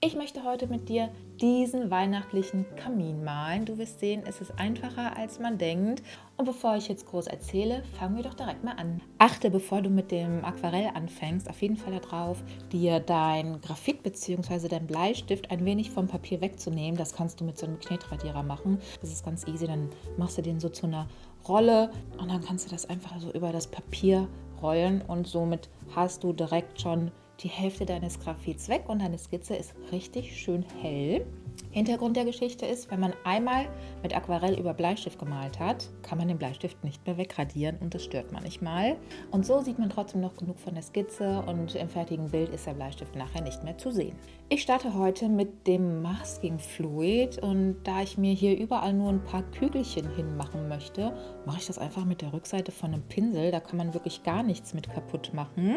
Ich möchte heute mit dir diesen weihnachtlichen Kamin malen. Du wirst sehen, es ist einfacher, als man denkt. Und bevor ich jetzt groß erzähle, fangen wir doch direkt mal an. Achte, bevor du mit dem Aquarell anfängst, auf jeden Fall darauf, dir dein Graphit bzw. dein Bleistift ein wenig vom Papier wegzunehmen. Das kannst du mit so einem Knetradierer machen. Das ist ganz easy. Dann machst du den so zu einer Rolle und dann kannst du das einfach so über das Papier rollen und somit hast du direkt schon die Hälfte deines Graphits weg und deine Skizze ist richtig schön hell. Hintergrund der Geschichte ist, wenn man einmal mit Aquarell über Bleistift gemalt hat, kann man den Bleistift nicht mehr wegradieren und das stört manchmal. Und so sieht man trotzdem noch genug von der Skizze und im fertigen Bild ist der Bleistift nachher nicht mehr zu sehen. Ich starte heute mit dem Masking Fluid und da ich mir hier überall nur ein paar Kügelchen hinmachen möchte, mache ich das einfach mit der Rückseite von einem Pinsel. Da kann man wirklich gar nichts mit kaputt machen.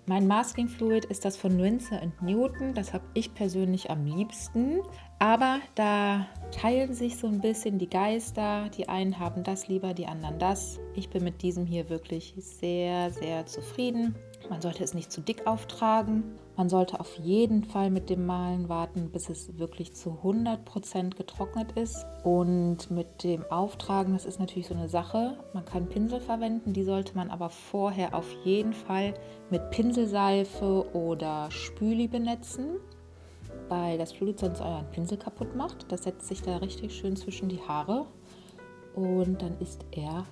Mein Masking Fluid ist das von Winsor & Newton, das habe ich persönlich am liebsten. Aber da teilen sich so ein bisschen die Geister. Die einen haben das lieber, die anderen das. Ich bin mit diesem hier wirklich sehr, sehr zufrieden. Man sollte es nicht zu dick auftragen. Man sollte auf jeden Fall mit dem Malen warten, bis es wirklich zu 100% getrocknet ist. Und mit dem Auftragen, das ist natürlich so eine Sache. Man kann Pinsel verwenden, die sollte man aber vorher auf jeden Fall mit Pinselseife oder Spüli benetzen, weil das Fluid sonst euren Pinsel kaputt macht. Das setzt sich da richtig schön zwischen die Haare und dann ist er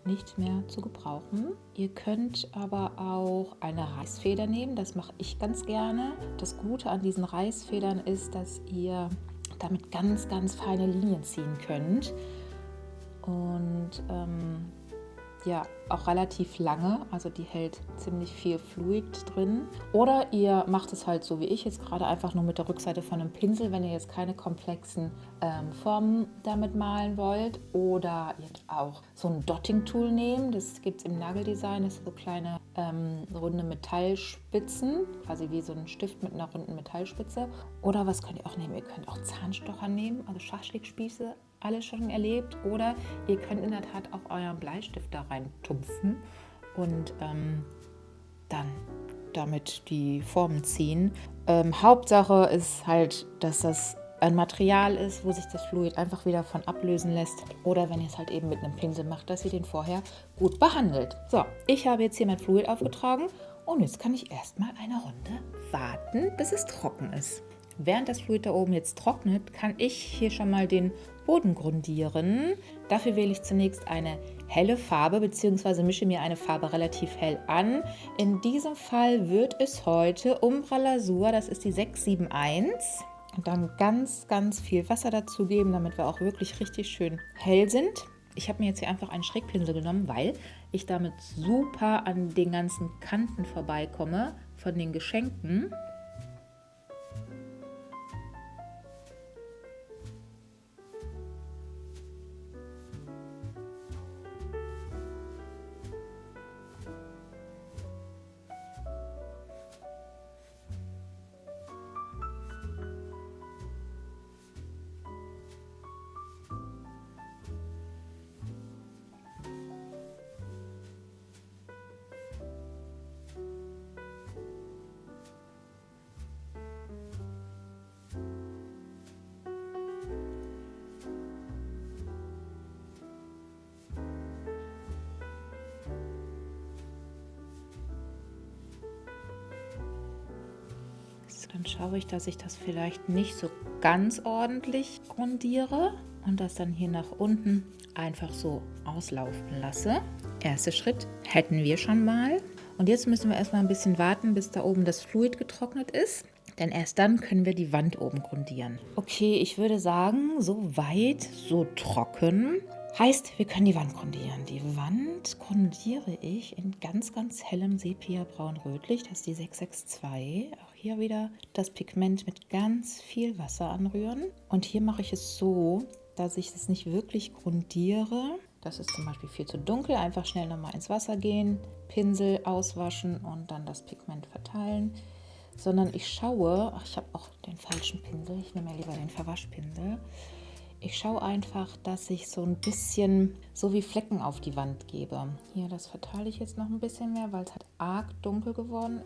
nicht mehr zu gebrauchen. Ihr könnt aber auch eine Reißfeder nehmen, das mache ich ganz gerne. Das Gute an diesen Reißfedern ist, dass ihr damit ganz, ganz feine Linien ziehen könnt und ja, auch relativ lange, also die hält ziemlich viel Fluid drin. Oder ihr macht es halt so wie ich jetzt gerade einfach nur mit der Rückseite von einem Pinsel, wenn ihr jetzt keine komplexen Formen damit malen wollt. Oder ihr könnt auch so ein Dotting-Tool nehmen, das gibt es im Nageldesign, das sind so kleine runde Metallspitzen, quasi wie so ein Stift mit einer runden Metallspitze. Oder was könnt ihr auch nehmen? Ihr könnt auch Zahnstocher nehmen, also Schaschlikspieße, alles schon erlebt. Oder ihr könnt in der Tat auch euren Bleistift da rein tupfen und dann damit die Formen ziehen. Hauptsache ist halt, dass das ein Material ist, wo sich das Fluid einfach wieder von ablösen lässt. Oder wenn ihr es halt eben mit einem Pinsel macht, dass ihr den vorher gut behandelt. So, ich habe jetzt hier mein Fluid aufgetragen und jetzt kann ich erstmal eine Runde warten, bis es trocken ist. Während das Fluid da oben jetzt trocknet, kann ich hier schon mal den Boden grundieren. Dafür wähle ich zunächst eine helle Farbe bzw. mische mir eine Farbe relativ hell an. In diesem Fall wird es heute Umbra Lasur, das ist die 671. Und dann ganz, ganz viel Wasser dazugeben, damit wir auch wirklich richtig schön hell sind. Ich habe mir jetzt hier einfach einen Schrägpinsel genommen, weil ich damit super an den ganzen Kanten vorbeikomme von den Geschenken. Dann schaue ich, dass ich das vielleicht nicht so ganz ordentlich grundiere und das dann hier nach unten einfach so auslaufen lasse. Erster Schritt hätten wir schon mal. Und jetzt müssen wir erstmal ein bisschen warten, bis da oben das Fluid getrocknet ist. Denn erst dann können wir die Wand oben grundieren. Okay, ich würde sagen, so weit, so trocken. Heißt, wir können die Wand grundieren. Die Wand grundiere ich in ganz, ganz hellem Sepia-braun-rötlich. Das ist die 662. Auch hier wieder das Pigment mit ganz viel Wasser anrühren. Und hier mache ich es so, dass ich es nicht wirklich grundiere. Das ist zum Beispiel viel zu dunkel. Einfach schnell nochmal ins Wasser gehen, Pinsel auswaschen und dann das Pigment verteilen. Sondern ich schaue, ich habe auch den falschen Pinsel, ich nehme ja lieber den Verwaschpinsel. Ich schaue einfach, dass ich so ein bisschen so wie Flecken auf die Wand gebe. Hier, das verteile ich jetzt noch ein bisschen mehr, weil es halt arg dunkel geworden ist.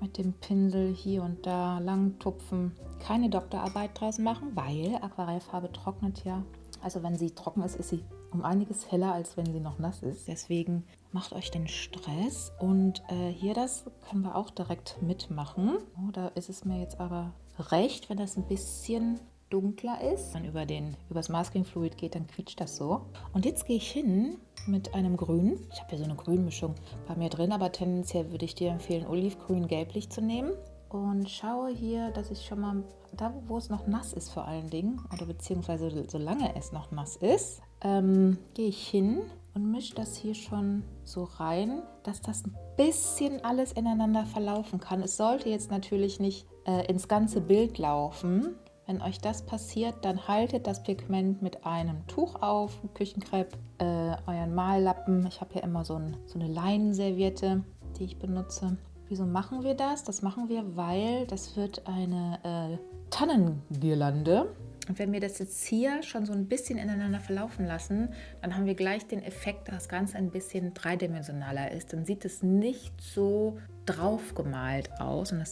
mit dem Pinsel hier und da lang tupfen. Keine Doktorarbeit draus machen, weil Aquarellfarbe trocknet ja. Also wenn sie trocken ist, ist sie um einiges heller, als wenn sie noch nass ist. Deswegen macht euch den Stress. Und hier das können wir auch direkt mitmachen. Oh, da ist es mir jetzt aber recht, wenn das ein bisschen dunkler ist. Wenn man übers Masking Fluid geht, dann quietscht das so. Und jetzt gehe ich hin mit einem Grün. Ich habe hier so eine Grünmischung bei mir drin, aber tendenziell würde ich dir empfehlen, Olivgrün gelblich zu nehmen. Und schaue hier, dass ich schon mal, da wo es noch nass ist vor allen Dingen, oder beziehungsweise solange es noch nass ist, gehe ich hin und mische das hier schon so rein, dass das ein bisschen alles ineinander verlaufen kann. Es sollte jetzt natürlich nicht ins ganze Bild laufen. Wenn euch das passiert, dann haltet das Pigment mit einem Tuch auf, Küchenkrepp, euren Mallappen. Ich habe hier immer so eine Leinenserviette, die ich benutze. Wieso machen wir das? Das machen wir, weil das wird eine Tannengirlande. Und wenn wir das jetzt hier schon so ein bisschen ineinander verlaufen lassen, dann haben wir gleich den Effekt, dass das Ganze ein bisschen dreidimensionaler ist. Dann sieht es nicht so drauf gemalt aus. Und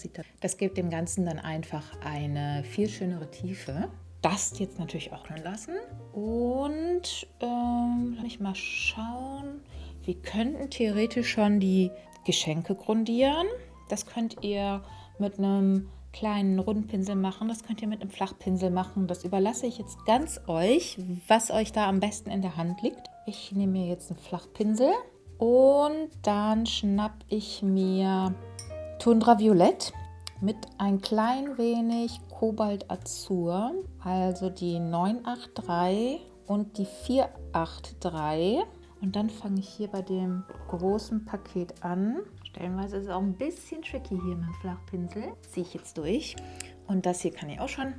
das gibt dem Ganzen dann einfach eine viel schönere Tiefe. Das jetzt natürlich auch noch lassen. Und lass mich mal schauen. Wir könnten theoretisch schon die Geschenke grundieren. Das könnt ihr mit einem kleinen Rundpinsel machen, das könnt ihr mit einem Flachpinsel machen. Das überlasse ich jetzt ganz euch, was euch da am besten in der Hand liegt. Ich nehme mir jetzt einen Flachpinsel und dann schnapp ich mir Tundra Violett mit ein klein wenig Kobalt Azur, also die 983 und die 483. Und dann fange ich hier bei dem großen Paket an. Stellenweise ist es auch ein bisschen tricky hier mit dem Flachpinsel. Ziehe ich jetzt durch. Und das hier kann ich auch schon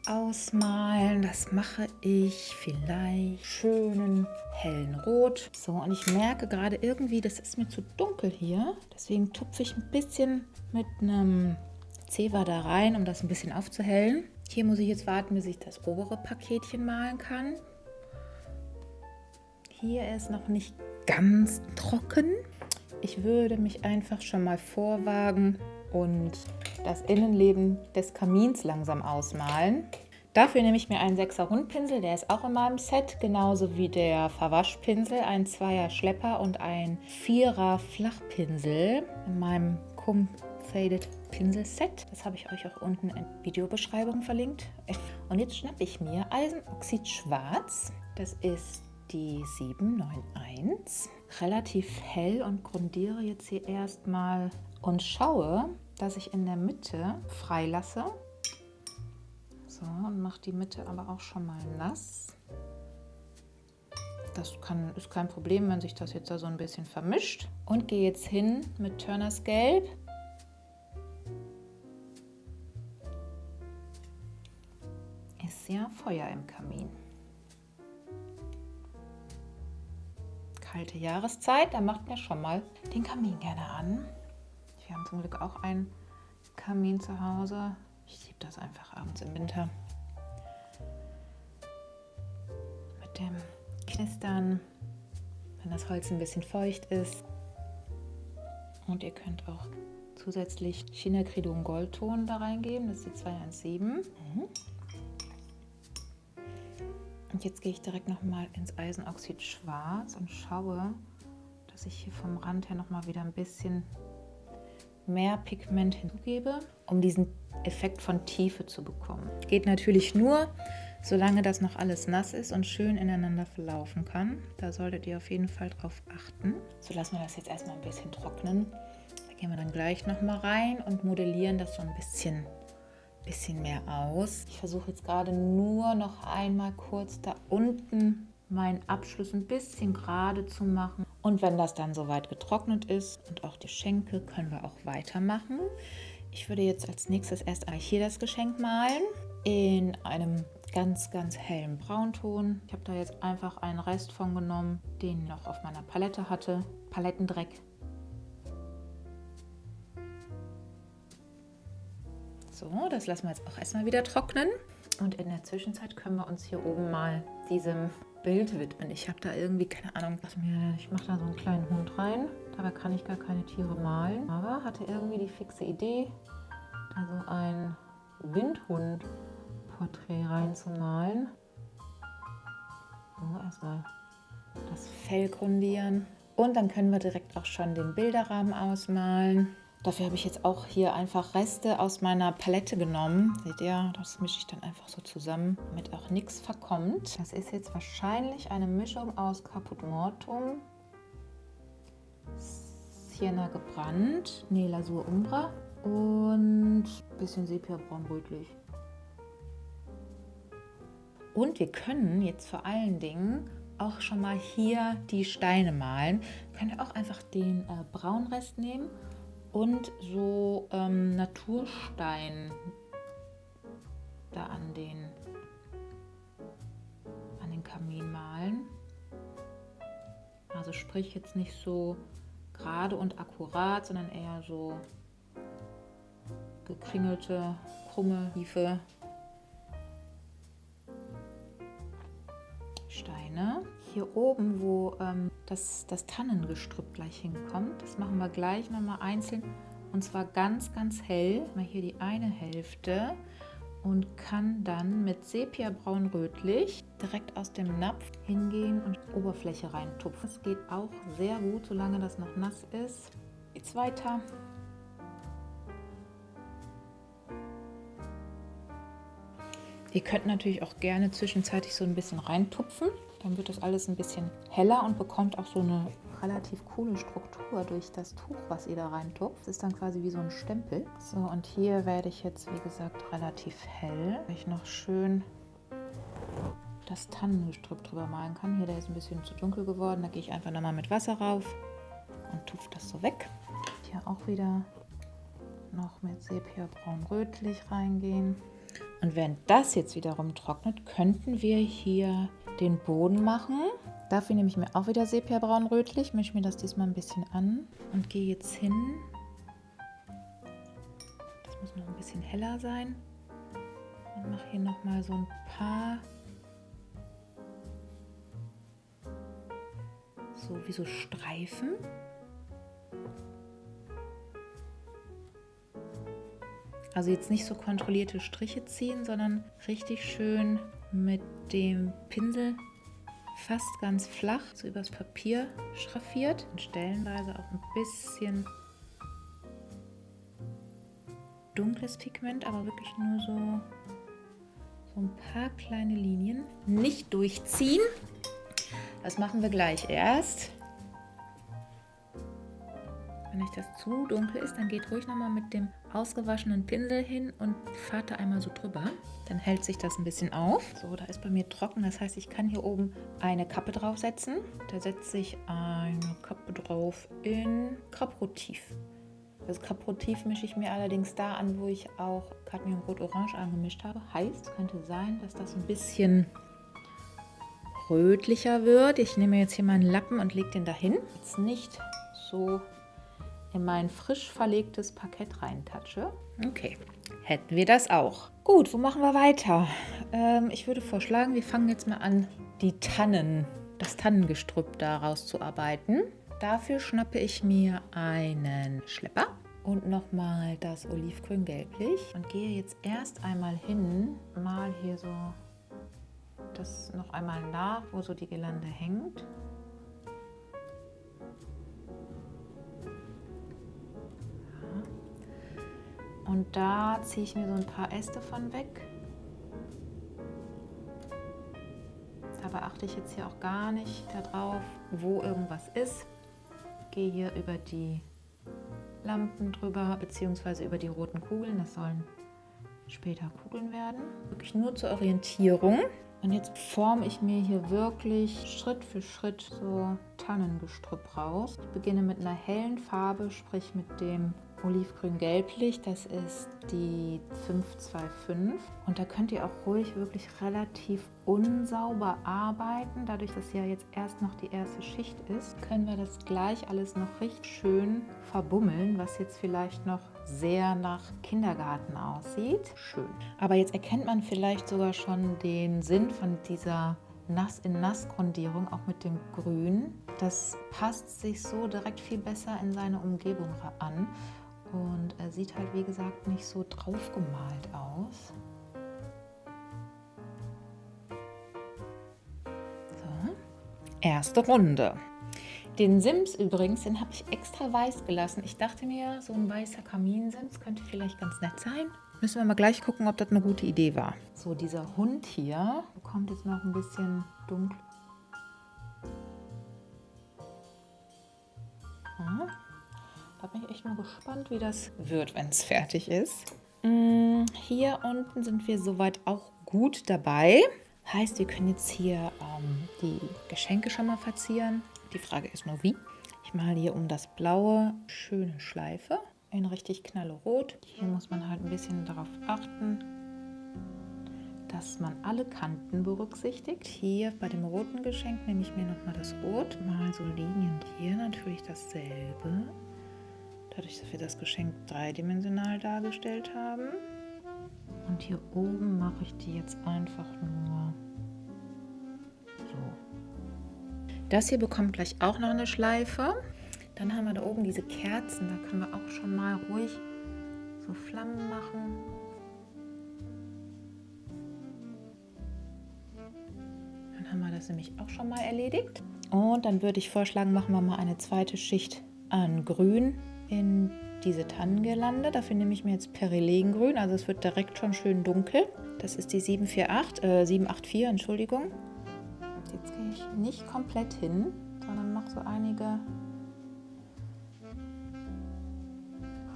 ausmalen. Das mache ich vielleicht schönen hellen Rot. So, und ich merke gerade irgendwie, das ist mir zu dunkel hier. Deswegen tupfe ich ein bisschen mit einem Zewa da rein, um das ein bisschen aufzuhellen. Hier muss ich jetzt warten, bis ich das obere Paketchen malen kann. Hier ist noch nicht ganz trocken. Ich würde mich einfach schon mal vorwagen und das Innenleben des Kamins langsam ausmalen. Dafür nehme ich mir einen 6er Rundpinsel, der ist auch in meinem Set, genauso wie der Verwaschpinsel, ein 2er Schlepper und ein 4er Flachpinsel in meinem Cum Faded Pinselset. Das habe ich euch auch unten in der Videobeschreibung verlinkt. Und jetzt schnappe ich mir Eisenoxid Schwarz. Das ist die 791, relativ hell, und grundiere jetzt hier erstmal und schaue, dass ich in der Mitte freilasse. So, und mache die Mitte aber auch schon mal nass. Das ist kein Problem, wenn sich das jetzt da so ein bisschen vermischt. Und gehe jetzt hin mit Turners Gelb. Ist ja Feuer im Kamin. Kalte Jahreszeit, da macht mir schon mal den Kamin gerne an. Wir haben zum Glück auch einen Kamin zu Hause. Ich liebe das einfach abends im Winter. Mit dem Knistern, wenn das Holz ein bisschen feucht ist. Und ihr könnt auch zusätzlich Chinacridon Goldton da reingeben, das ist die 217. Und jetzt gehe ich direkt nochmal ins Eisenoxid Schwarz und schaue, dass ich hier vom Rand her nochmal wieder ein bisschen mehr Pigment hinzugebe, um diesen Effekt von Tiefe zu bekommen. Geht natürlich nur, solange das noch alles nass ist und schön ineinander verlaufen kann. Da solltet ihr auf jeden Fall drauf achten. So, lassen wir das jetzt erstmal ein bisschen trocknen. Da gehen wir dann gleich nochmal rein und modellieren das so ein bisschen mehr aus. Ich versuche jetzt gerade nur noch einmal kurz da unten meinen Abschluss ein bisschen gerade zu machen. Und wenn das dann soweit getrocknet ist und auch die Schenke, können wir auch weitermachen. Ich würde jetzt als nächstes erst hier das Geschenk malen in einem ganz, ganz hellen Braunton. Ich habe da jetzt einfach einen Rest von genommen, den ich noch auf meiner Palette hatte. Palettendreck. So, das lassen wir jetzt auch erstmal wieder trocknen. Und in der Zwischenzeit können wir uns hier oben mal diesem Bild widmen. Ich habe da irgendwie, keine Ahnung, ich mache da so einen kleinen Hund rein. Dabei kann ich gar keine Tiere malen, aber hatte irgendwie die fixe Idee, da so ein Windhund-Porträt reinzumalen. So, erstmal das Fell grundieren. Und dann können wir direkt auch schon den Bilderrahmen ausmalen. Dafür habe ich jetzt auch hier einfach Reste aus meiner Palette genommen. Seht ihr, das mische ich dann einfach so zusammen, damit auch nichts verkommt. Das ist jetzt wahrscheinlich eine Mischung aus Caput Mortuum, Sienna gebrannt, Nee Lasur Umbra und ein bisschen Sepia-braun rötlich. Und wir können jetzt vor allen Dingen auch schon mal hier die Steine malen. Könnt ihr auch einfach den Braunrest nehmen und so Naturstein da an den Kamin malen. Also sprich jetzt nicht so gerade und akkurat, sondern eher so gekringelte, krumme, tiefe Steine. Hier oben, wo das Tannengestrüpp gleich hinkommt, das machen wir gleich nochmal einzeln. Und zwar ganz, ganz hell. Mal hier die eine Hälfte und kann dann mit Sepia-braun-rötlich direkt aus dem Napf hingehen und Oberfläche reintupfen. Das geht auch sehr gut, solange das noch nass ist. Geht's weiter. Ihr könnt natürlich auch gerne zwischenzeitlich so ein bisschen reintupfen. Dann wird das alles ein bisschen heller und bekommt auch so eine relativ coole Struktur durch das Tuch, was ihr da reintupft. Das ist dann quasi wie so ein Stempel. So, und hier werde ich jetzt, wie gesagt, relativ hell, weil ich noch schön das Tannengestrüpp drüber malen kann. Hier, der ist ein bisschen zu dunkel geworden. Da gehe ich einfach nochmal mit Wasser rauf und tupfe das so weg. Hier auch wieder noch mit Sepia-braun-rötlich reingehen. Und während das jetzt wiederum trocknet, könnten wir hier den Boden machen. Dafür nehme ich mir auch wieder Sepia-braun-rötlich, mische mir das diesmal ein bisschen an und gehe jetzt hin. Das muss noch ein bisschen heller sein. Und mache hier nochmal so ein paar, so wie so Streifen. Also jetzt nicht so kontrollierte Striche ziehen, sondern richtig schön mit dem Pinsel fast ganz flach so übers Papier schraffiert und stellenweise auch ein bisschen dunkles Pigment, aber wirklich nur so ein paar kleine Linien. Nicht durchziehen, das machen wir gleich erst. Wenn euch das zu dunkel ist, dann geht ruhig nochmal mit dem ausgewaschenen Pinsel hin und fahrt da einmal so drüber. Dann hält sich das ein bisschen auf. So, da ist bei mir trocken, das heißt, ich kann hier oben eine Kappe draufsetzen. Da setze ich eine Kappe drauf in Caprotif. Das Caprotif mische ich mir allerdings da an, wo ich auch Cadmium-Rot-Orange angemischt habe. Heißt, es könnte sein, dass das ein bisschen rötlicher wird. Ich nehme jetzt hier meinen Lappen und lege den dahin. Jetzt nicht so in mein frisch verlegtes Parkett reintatsche. Okay, hätten wir das auch. Gut, wo machen wir weiter? Ich würde vorschlagen, wir fangen jetzt mal an, das Tannengestrüpp da rauszuarbeiten. Dafür schnappe ich mir einen Schlepper und nochmal das Olivgrün-Gelblich und gehe jetzt erst einmal hin, mal hier so das noch einmal nach, wo so die Girlande hängt. Und da ziehe ich mir so ein paar Äste von weg. Dabei achte ich jetzt hier auch gar nicht darauf, wo irgendwas ist. Gehe hier über die Lampen drüber, beziehungsweise über die roten Kugeln. Das sollen später Kugeln werden. Wirklich nur zur Orientierung. Und jetzt forme ich mir hier wirklich Schritt für Schritt so Tannengestrüpp raus. Ich beginne mit einer hellen Farbe, sprich mit dem Olivgrün-Gelblich, das ist die 525. Und da könnt ihr auch ruhig wirklich relativ unsauber arbeiten. Dadurch, dass ja jetzt erst noch die erste Schicht ist, können wir das gleich alles noch richtig schön verbummeln, was jetzt vielleicht noch sehr nach Kindergarten aussieht. Schön. Aber jetzt erkennt man vielleicht sogar schon den Sinn von dieser Nass-in-Nass-Grundierung, auch mit dem Grün. Das passt sich so direkt viel besser in seine Umgebung an und er sieht halt, wie gesagt, nicht so draufgemalt aus. So, erste Runde. Den Sims übrigens, den habe ich extra weiß gelassen. Ich dachte mir, so ein weißer Kaminsims könnte vielleicht ganz nett sein. Müssen wir mal gleich gucken, ob das eine gute Idee war. So, dieser Hund hier bekommt jetzt noch ein bisschen dunkel. Ja, da bin ich echt mal gespannt, wie das wird, wenn es fertig ist. Hier unten sind wir soweit auch gut dabei. Heißt, wir können jetzt hier die Geschenke schon mal verzieren. Die Frage ist nur, wie. Ich male hier um das Blaue schöne Schleife in richtig knallerot. Hier muss man halt ein bisschen darauf achten, dass man alle Kanten berücksichtigt. Hier bei dem roten Geschenk nehme ich mir nochmal das Rot. Mal so Linien. Hier natürlich dasselbe. Dadurch, dass wir das Geschenk dreidimensional dargestellt haben. Und hier oben mache ich die jetzt einfach nur so. Das hier bekommt gleich auch noch eine Schleife. Dann haben wir da oben diese Kerzen. Da können wir auch schon mal ruhig so Flammen machen. Dann haben wir das nämlich auch schon mal erledigt. Und dann würde ich vorschlagen, machen wir mal eine zweite Schicht an Grün in diese Tannengirlande. Dafür nehme ich mir jetzt Perilegengrün, also es wird direkt schon schön dunkel. Das ist die 784, Entschuldigung. Jetzt gehe ich nicht komplett hin, sondern mache so einige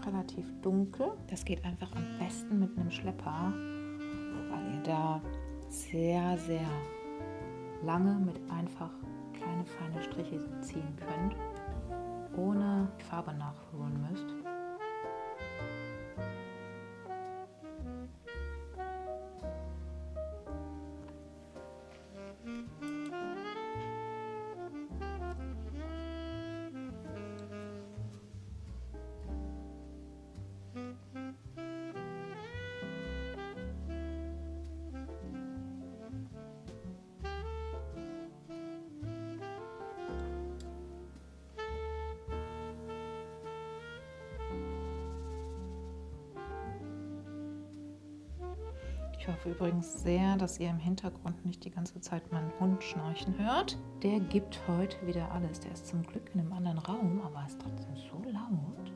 relativ dunkel. Das geht einfach am besten mit einem Schlepper, weil ihr da sehr, sehr lange mit einfach kleine feine Striche ziehen könnt, ohne die Farbe nachholen müsst. Ich hoffe übrigens sehr, dass ihr im Hintergrund nicht die ganze Zeit meinen Hund schnarchen hört. Der gibt heute wieder alles. Der ist zum Glück in einem anderen Raum, aber ist trotzdem so laut.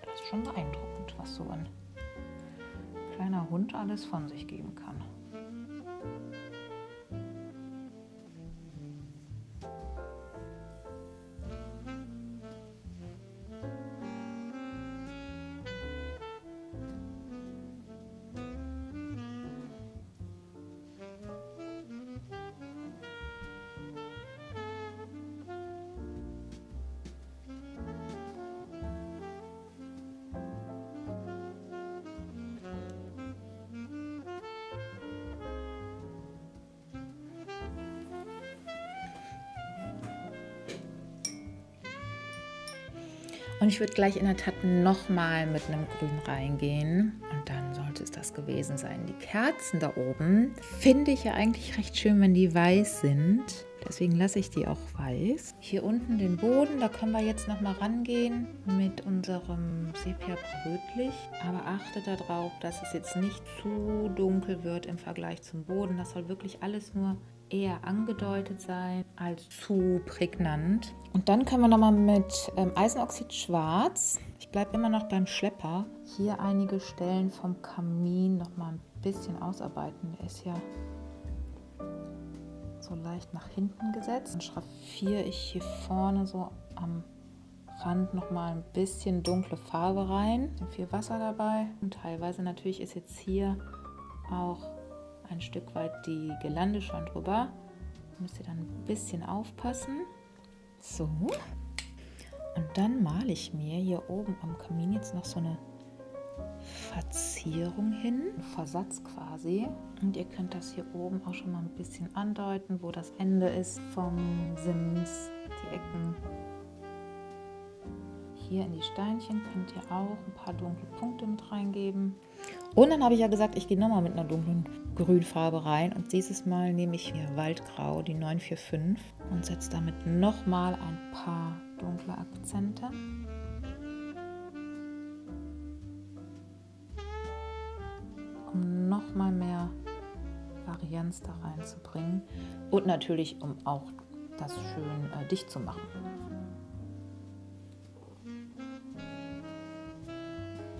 Das ist schon beeindruckend, was so ein kleiner Hund alles von sich geben kann. Und ich würde gleich in der Tat nochmal mit einem Grün reingehen. Und dann sollte es das gewesen sein. Die Kerzen da oben finde ich ja eigentlich recht schön, wenn die weiß sind. Deswegen lasse ich die auch weiß. Hier unten den Boden, da können wir jetzt nochmal rangehen mit unserem Sepia-Rötlicht. Aber achtet darauf, dass es jetzt nicht zu dunkel wird im Vergleich zum Boden. Das soll wirklich alles nur eher angedeutet sein als zu prägnant. Und dann können wir nochmal mit Eisenoxid Schwarz, ich bleibe immer noch beim Schlepper, hier einige Stellen vom Kamin nochmal ein bisschen ausarbeiten. Der ist ja so leicht nach hinten gesetzt. Dann schraffiere ich hier vorne so am Rand nochmal ein bisschen dunkle Farbe rein. Viel Wasser dabei. Und teilweise natürlich ist jetzt hier auch ein Stück weit die Girlande schon drüber. Müsst ihr dann ein bisschen aufpassen. So. Und dann male ich mir hier oben am Kamin jetzt noch so eine Verzierung hin, Versatz quasi. Und ihr könnt das hier oben auch schon mal ein bisschen andeuten, wo das Ende ist vom Sims, die Ecken. Hier in die Steinchen könnt ihr auch ein paar dunkle Punkte mit reingeben. Und dann habe ich ja gesagt, ich gehe nochmal mit einer dunklen Grünfarbe rein. Und dieses Mal nehme ich mir Waldgrau, die 945, und setze damit nochmal ein paar dunkle Akzente. Um nochmal mehr Varianz da reinzubringen. Und natürlich, um auch das schön dicht zu machen.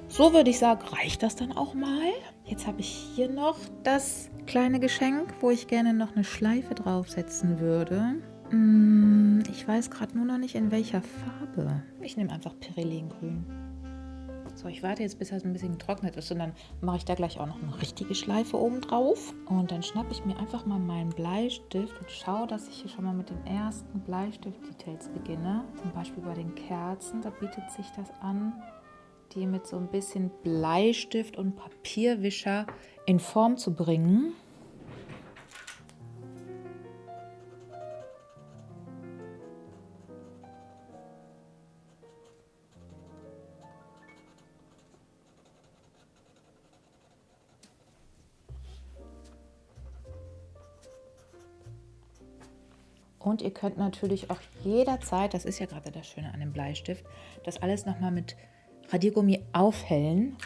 So würde ich sagen, reicht das dann auch mal. Jetzt habe ich hier noch das kleine Geschenk, wo ich gerne noch eine Schleife draufsetzen würde. Ich weiß gerade nur noch nicht, in welcher Farbe. Ich nehme einfach Perlengrün. So, ich warte jetzt, bis das ein bisschen getrocknet ist und dann mache ich da gleich auch noch eine richtige Schleife oben drauf. Und dann schnappe ich mir einfach mal meinen Bleistift und schaue, dass ich hier schon mal mit den ersten Bleistift-Details beginne. Zum Beispiel bei den Kerzen, da bietet sich das an, die mit so ein bisschen Bleistift und Papierwischer in Form zu bringen. Und ihr könnt natürlich auch jederzeit, das ist ja gerade das Schöne an dem Bleistift, das alles nochmal mit Radiergummi aufhellen.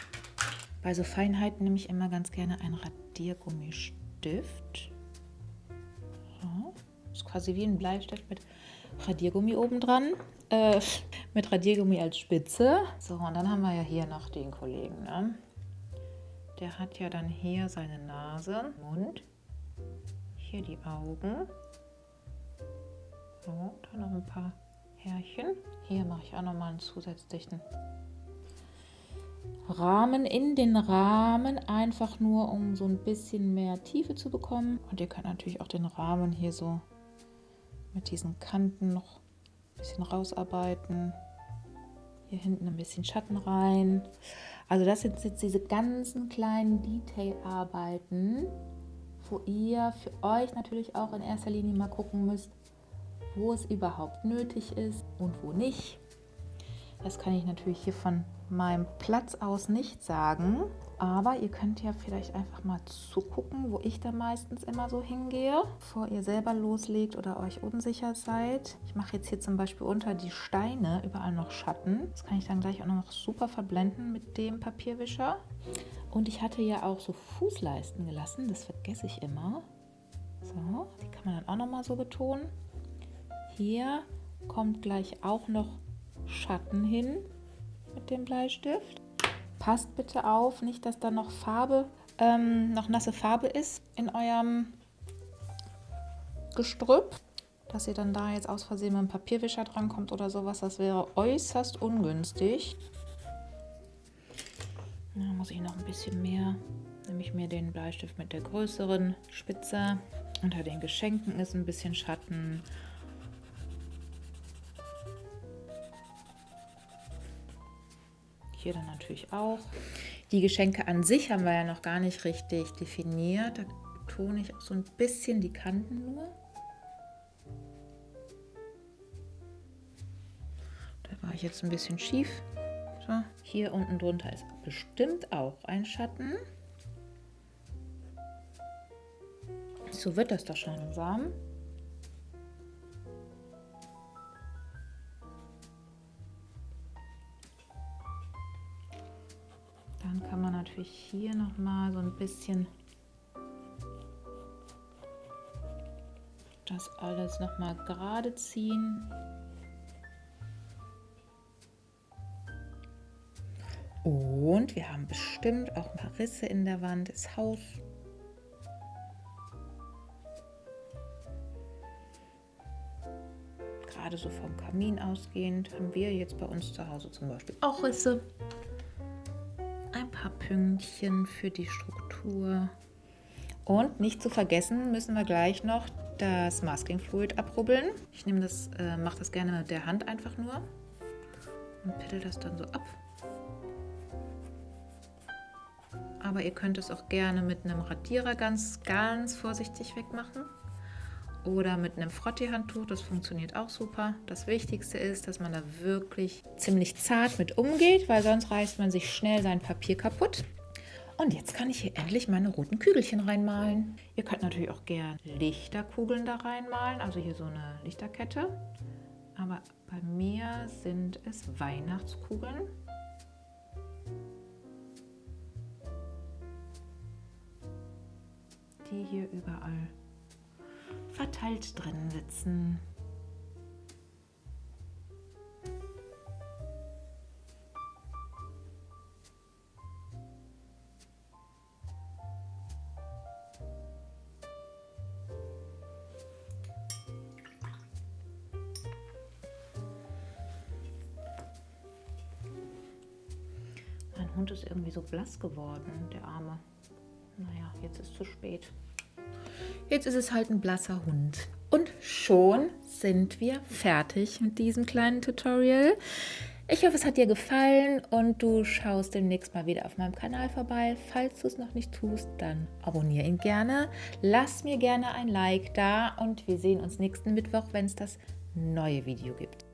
Bei so Feinheiten nehme ich immer ganz gerne einen Radiergummistift. So. Ist quasi wie ein Bleistift mit Radiergummi obendran. Mit Radiergummi als Spitze. So, und dann haben wir ja hier noch den Kollegen. Ne? Der hat ja dann hier seine Nase, Mund, hier die Augen. So, da noch ein paar Härchen. Hier mache ich auch nochmal einen zusätzlichen Rahmen in den Rahmen, einfach nur um so ein bisschen mehr Tiefe zu bekommen. Und ihr könnt natürlich auch den Rahmen hier so mit diesen Kanten noch ein bisschen rausarbeiten. Hier hinten ein bisschen Schatten rein. Also das sind jetzt diese ganzen kleinen Detailarbeiten, wo ihr für euch natürlich auch in erster Linie mal gucken müsst, wo es überhaupt nötig ist und wo nicht. Das kann ich natürlich hier von meinem Platz aus nicht sagen, aber ihr könnt ja vielleicht einfach mal zugucken, wo ich da meistens immer so hingehe, bevor ihr selber loslegt oder euch unsicher seid. Ich mache jetzt hier zum Beispiel unter die Steine überall noch Schatten. Das kann ich dann gleich auch noch super verblenden mit dem Papierwischer. Und ich hatte ja auch so Fußleisten gelassen, das vergesse ich immer. So, die kann man dann auch noch mal so betonen. Hier kommt gleich auch noch Schatten hin mit dem Bleistift. Passt bitte auf, nicht, dass da noch Farbe, noch nasse Farbe ist in eurem Gestrüpp, dass ihr dann da jetzt aus Versehen mit dem Papierwischer drankommt oder sowas. Das wäre äußerst ungünstig. Da muss ich noch ein bisschen mehr. Nehme ich mir den Bleistift mit der größeren Spitze. Unter den Geschenken ist ein bisschen Schatten. Hier dann natürlich auch. Die Geschenke an sich haben wir ja noch gar nicht richtig definiert. Da betone ich auch so ein bisschen die Kanten nur. Da war ich jetzt ein bisschen schief. So. Hier unten drunter ist bestimmt auch ein Schatten. So wird das doch schon langsam. Dann kann man natürlich hier noch mal so ein bisschen das alles noch mal gerade ziehen. Und wir haben bestimmt auch ein paar Risse in der Wand des Hauses. Gerade so vom Kamin ausgehend haben wir jetzt bei uns zu Hause zum Beispiel auch Risse. Ein paar Pünktchen für die Struktur. Und nicht zu vergessen müssen wir gleich noch das Masking Fluid abrubbeln. Ich nehme das, mache das gerne mit der Hand einfach nur und piddel das dann so ab. Aber ihr könnt es auch gerne mit einem Radierer ganz, ganz vorsichtig wegmachen. Oder mit einem Frottee-Handtuch, das funktioniert auch super. Das Wichtigste ist, dass man da wirklich ziemlich zart mit umgeht, weil sonst reißt man sich schnell sein Papier kaputt. Und jetzt kann ich hier endlich meine roten Kügelchen reinmalen. Ihr könnt natürlich auch gern Lichterkugeln da reinmalen, also hier so eine Lichterkette. Aber bei mir sind es Weihnachtskugeln. Die hier überall verteilt drin sitzen. Mein Hund ist irgendwie so blass geworden, der Arme. Naja, jetzt ist zu spät. Jetzt ist es halt ein blasser Hund. Und schon sind wir fertig mit diesem kleinen Tutorial. Ich hoffe, es hat dir gefallen und du schaust demnächst mal wieder auf meinem Kanal vorbei. Falls du es noch nicht tust, dann abonniere ihn gerne. Lass mir gerne ein Like da und wir sehen uns nächsten Mittwoch, wenn es das neue Video gibt.